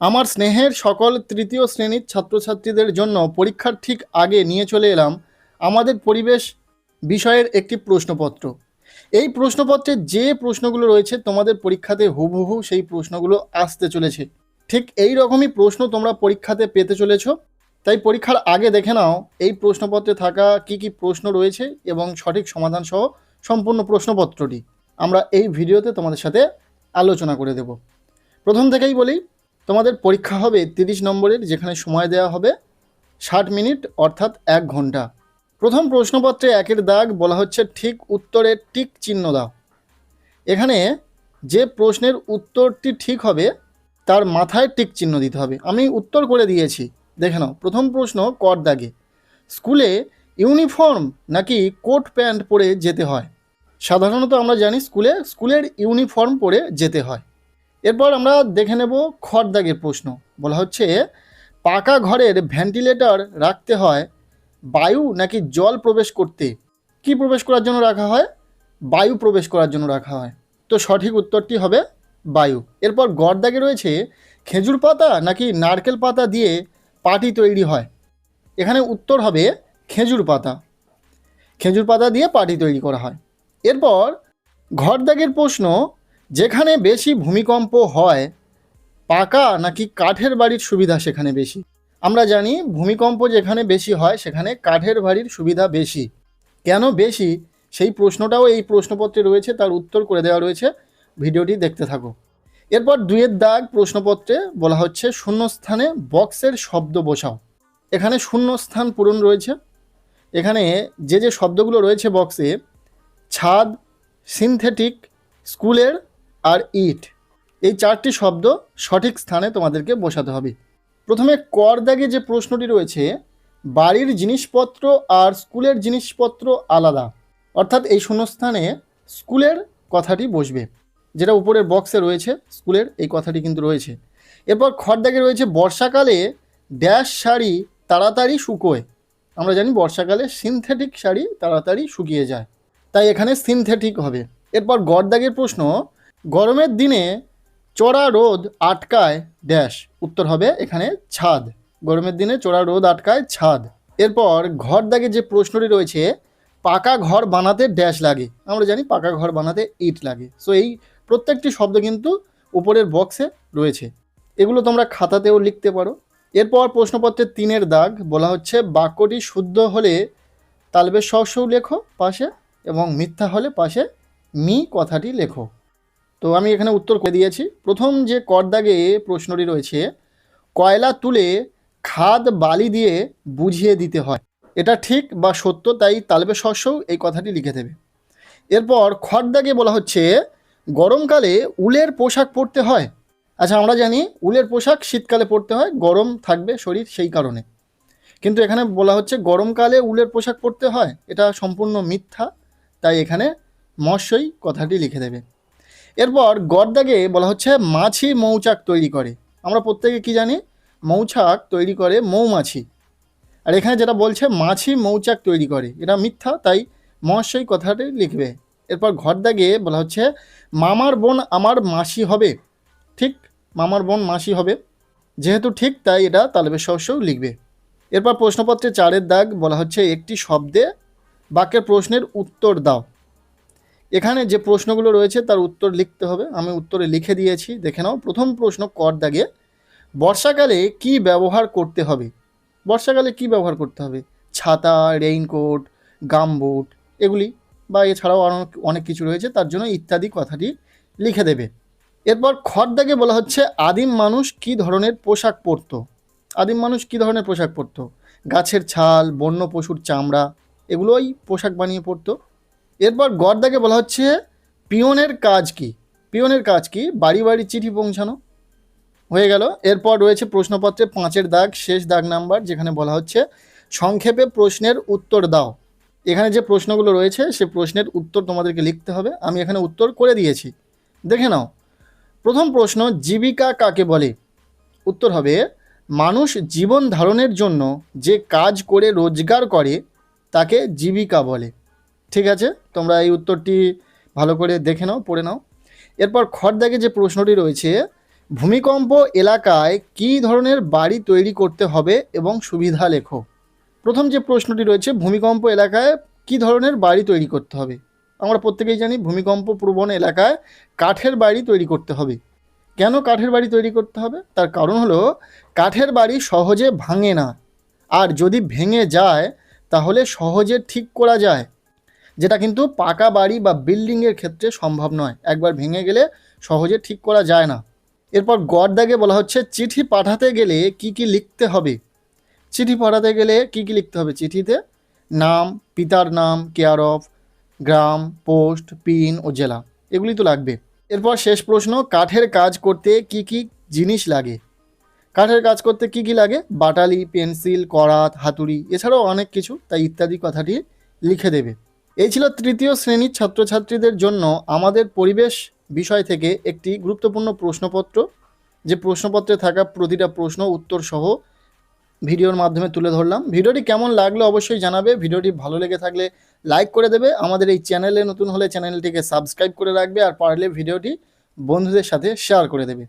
আমার স্নেহের সকল তৃতীয় শ্রেণীর ছাত্রছাত্রীদের জন্য পরীক্ষার ঠিক আগে নিয়ে চলে এলাম আমাদের পরিবেশ বিষয়ের একটি প্রশ্নপত্র। এই প্রশ্নপত্রে যে প্রশ্নগুলো রয়েছে তোমাদের পরীক্ষাতে হুবহু সেই প্রশ্নগুলো আসতে চলেছে। ঠিক এই রকমই প্রশ্ন তোমরা পরীক্ষাতে পেতে চলেছ। তাই পরীক্ষার আগে দেখে নাও এই প্রশ্নপত্রে থাকা কি কি প্রশ্ন রয়েছে এবং সঠিক সমাধান সহ সম্পূর্ণ প্রশ্নপত্রটি আমরা এই ভিডিওতে তোমাদের সাথে আলোচনা করে দেব। প্রথম থেকেই বলি, তোমাদের পরীক্ষা হবে 30 নম্বরের, যেখানে সময় দেওয়া হবে 60 মিনিট অর্থাৎ 1 ঘন্টা। প্রথম প্রশ্নপত্রে 1-এর দাগ বলা হচ্ছে ঠিক উত্তরের টিক চিহ্ন দাও। এখানে যে প্রশ্নের উত্তরটি ঠিক হবে তার মাথায় টিক চিহ্ন দিতে হবে। আমি উত্তর করে দিয়েছি, দেখে নাও। প্রথম প্রশ্ন কর দাগে, স্কুলে ইউনিফর্ম নাকি কোট প্যান্ট পরে যেতে হয়? সাধারণত আমরা জানি স্কুলের ইউনিফর্ম পরে যেতে হয়। এরপর আমরা দেখে নেব খর দাগের প্রশ্ন। বলা হচ্ছে পাকা ঘরের ভেন্টিলেটর রাখতে হয় বায়ু নাকি জল প্রবেশ করতে? কি প্রবেশ করার জন্য রাখা হয়? বায়ু প্রবেশ করার জন্য রাখা হয়। তো সঠিক উত্তরটি হবে বায়ু। এরপর গড় দাগে রয়েছে খেজুর পাতা নাকি নারকেল পাতা দিয়ে পাটি তৈরি হয়? এখানে উত্তর হবে খেজুর পাতা। খেজুর পাতা দিয়ে পাটি তৈরি করা হয়। এরপর ঘর দাগের প্রশ্ন, যেখানে বেশি ভূমিকম্প হয় পাকা নাকি কাঠের বাড়ির সুবিধা সেখানে বেশি? আমরা জানি ভূমিকম্প যেখানে বেশি হয় সেখানে কাঠের বাড়ির সুবিধা বেশি। কেন বেশি সেই প্রশ্নটাও এই প্রশ্নপত্রে রয়েছে, তার উত্তর করে দেওয়া রয়েছে, ভিডিওটি দেখতে থাকো। এরপর 2-এর দাগ প্রশ্নপত্রে বলা হচ্ছে শূন্যস্থানে বক্সের শব্দ বসাও। এখানে শূন্যস্থান পূরণ রয়েছে। এখানে যে যে শব্দগুলো রয়েছে বক্সে, ছাদ, সিনথেটিক, স্কুলের আর ইট, এই 4টি শব্দ সঠিক স্থানে তোমাদেরকে বসাতে হবে। প্রথমে কর দাগে যে প্রশ্নটি রয়েছে, বাড়ির জিনিসপত্র আর স্কুলের জিনিসপত্র আলাদা, অর্থাৎ এই শূন্যস্থানে স্কুলের কথাটি বসবে, যেটা উপরের বক্সে রয়েছে স্কুলের এই কথাটি কিন্তু রয়েছে। এরপর খর দাগে রয়েছে বর্ষাকালে ড্যাশ শাড়ি তাড়াতাড়ি শুকোয়। আমরা জানি বর্ষাকালে সিনথেটিক শাড়ি তাড়াতাড়ি শুকিয়ে যায়, তাই এখানে সিনথেটিক হবে। এরপর গড় দাগের প্রশ্ন, গরমের দিনে চড়া রোদ আটকায় ড্যাশ, উত্তর হবে এখানে ছাদ। গরমের দিনে চড়া রোদ আটকায় ছাদ। এরপর ঘর দাগে যে প্রশ্নটি রয়েছে, পাকা ঘর বানাতে ড্যাশ লাগে। আমরা জানি পাকা ঘর বানাতে ইট লাগে। সো এই প্রত্যেকটি শব্দ কিন্তু উপরের বক্সে রয়েছে, এগুলো তোমরা খাতাতেও লিখতে পারো। এরপর প্রশ্নপত্রের 3-এর দাগ বলা হচ্ছে বাক্যটি শুদ্ধ হলে তালবের সহসৌ লেখো পাশে, এবং মিথ্যা হলে পাশে মি কথাটি লেখো। তো আমি এখানে উত্তর করে দিয়েছি। প্রথম যে কর দাগে প্রশ্নটি রয়েছে, কয়লা তুলে খাদ বালি দিয়ে বুঝিয়ে দিতে হয়, এটা ঠিক বা সত্য, তাই তালবে শস্যও এই কথাটি লিখে দেবে। এরপর খর দাগে বলা হচ্ছে গরমকালে উলের পোশাক পরতে হয়। আচ্ছা, আমরা জানি উলের পোশাক শীতকালে পরতে হয়, গরম থাকবে শরীর সেই কারণে। কিন্তু এখানে বলা হচ্ছে গরমকালে উলের পোশাক পরতে হয়, এটা সম্পূর্ণ মিথ্যা, তাই এখানে মৎস্যই কথাটি লিখে দেবে। এরপর গড় দাগে বলা হচ্ছে মাছি মৌচাক তৈরি করে। আমরা প্রত্যেকে কি জানি, মৌচাক তৈরি করে মৌমাছি, আর এখানে যেটা বলছে মাছি মৌচাক তৈরি করে, এটা মিথ্যা, তাই মহাশয় কথাটি লিখবে। এরপর ঘর দাগে বলা হচ্ছে মামার বোন আমার মাসি হবে। ঠিক, মামার বোন মাসি হবে, যেহেতু ঠিক তাই এটা তালবের সহসেও লিখবে। এরপর প্রশ্নপত্রে 4-এর দাগ বলা হচ্ছে একটি শব্দে বাক্যের প্রশ্নের উত্তর দাও। এখানে যে প্রশ্নগুলো রয়েছে তার উত্তর লিখতে হবে, আমি উত্তরে লিখে দিয়েছি, দেখে নাও। প্রথম প্রশ্ন কর দাগে, বর্ষাকালে কি ব্যবহার করতে হবে? বর্ষাকালে কি ব্যবহার করতে হবে? ছাতা, রেইনকোট, গামবুট, এগুলি, বা এছাড়াও অনেক কিছু রয়েছে, তার জন্য ইত্যাদি কথাটি লিখে দেবে। এরপর খর দাগে বলা হচ্ছে আদিম মানুষ কি ধরনের পোশাক পরত? আদিম মানুষ কি ধরনের পোশাক পরত? গাছের ছাল, বন্য পশুর চামড়া, এগুলোই পোশাক বানিয়ে পরতো। এরপর গড় দাগে বলা হচ্ছে পিয়নের কাজ কি? পিয়নের কাজ কি? বাড়ি বাড়ি চিঠি পৌঁছানো। হয়ে গেল। এরপর রয়েছে প্রশ্নপত্রে 5-এর দাগ, শেষ দাগ নাম্বার, যেখানে বলা হচ্ছে সংক্ষেপে প্রশ্নের উত্তর দাও। এখানে যে প্রশ্নগুলো রয়েছে সে প্রশ্নের উত্তর তোমাদেরকে লিখতে হবে, আমি এখানে উত্তর করে দিয়েছি, দেখে নাও। প্রথম প্রশ্ন, জীবিকা কাকে বলে? উত্তর হবে মানুষ জীবন ধারণের জন্য যে কাজ করে রোজগার করে তাকে জীবিকা বলে। ঠিক আছে, তোমরা এই উত্তরটি ভালো করে দেখে নাও, পড়ে নাও। এরপর খর দাগে যে প্রশ্নটি রয়েছে, ভূমিকম্প এলাকায় কী ধরনের বাড়ি তৈরি করতে হবে এবং সুবিধা লেখো। প্রথম যে প্রশ্নটি রয়েছে, ভূমিকম্প এলাকায় কী ধরনের বাড়ি তৈরি করতে হবে। আমরা প্রত্যেকেই জানি ভূমিকম্প প্রবণ এলাকায় কাঠের বাড়ি তৈরি করতে হবে। কেন কাঠের বাড়ি তৈরি করতে হবে? তার কারণ হলো কাঠের বাড়ি সহজে ভাঙে না, আর যদি ভেঙে যায় তাহলে সহজে ঠিক করা যায়, যেটা কিন্তু পাকা বাড়ি বা বিল্ডিংয়ের ক্ষেত্রে সম্ভব নয়। একবার ভেঙে গেলে সহজে ঠিক করা যায় না। এরপর গড় দাগে বলা হচ্ছে চিঠি পাঠাতে গেলে কি কি লিখতে হবে। চিঠি পাঠাতে গেলে কি কি লিখতে হবে? চিঠিতে নাম, পিতার নাম, কেয়ার অফ, গ্রাম, পোস্ট, পিন ও জেলা, এগুলি তো লাগবে। এরপর শেষ প্রশ্ন, কাঠের কাজ করতে কি কি জিনিস লাগে। কাঠের কাজ করতে কি কি লাগে? বাটালি, পেন্সিল, করাত, হাতুড়ি, এছাড়াও অনেক কিছু, তাই ইত্যাদি কথাটি লিখে দেবে। এই ছিল তৃতীয় শ্রেণীর ছাত্রছাত্রীদের জন্য আমাদের পরিবেশ বিষয় থেকে একটি গুরুত্বপূর্ণ প্রশ্নপত্র, যে প্রশ্নপত্রে থাকা প্রতিটা প্রশ্ন উত্তর সহ ভিডিওর মাধ্যমে তুলে ধরলাম। ভিডিওটি কেমন লাগলো অবশ্যই জানাবে। ভিডিওটি ভালো লেগে থাকলে লাইক করে দেবে। আমাদের এই চ্যানেলে নতুন হলে চ্যানেলটিকে সাবস্ক্রাইব করে রাখবে, আর পারলে ভিডিওটি বন্ধুদের সাথে শেয়ার করে দেবে।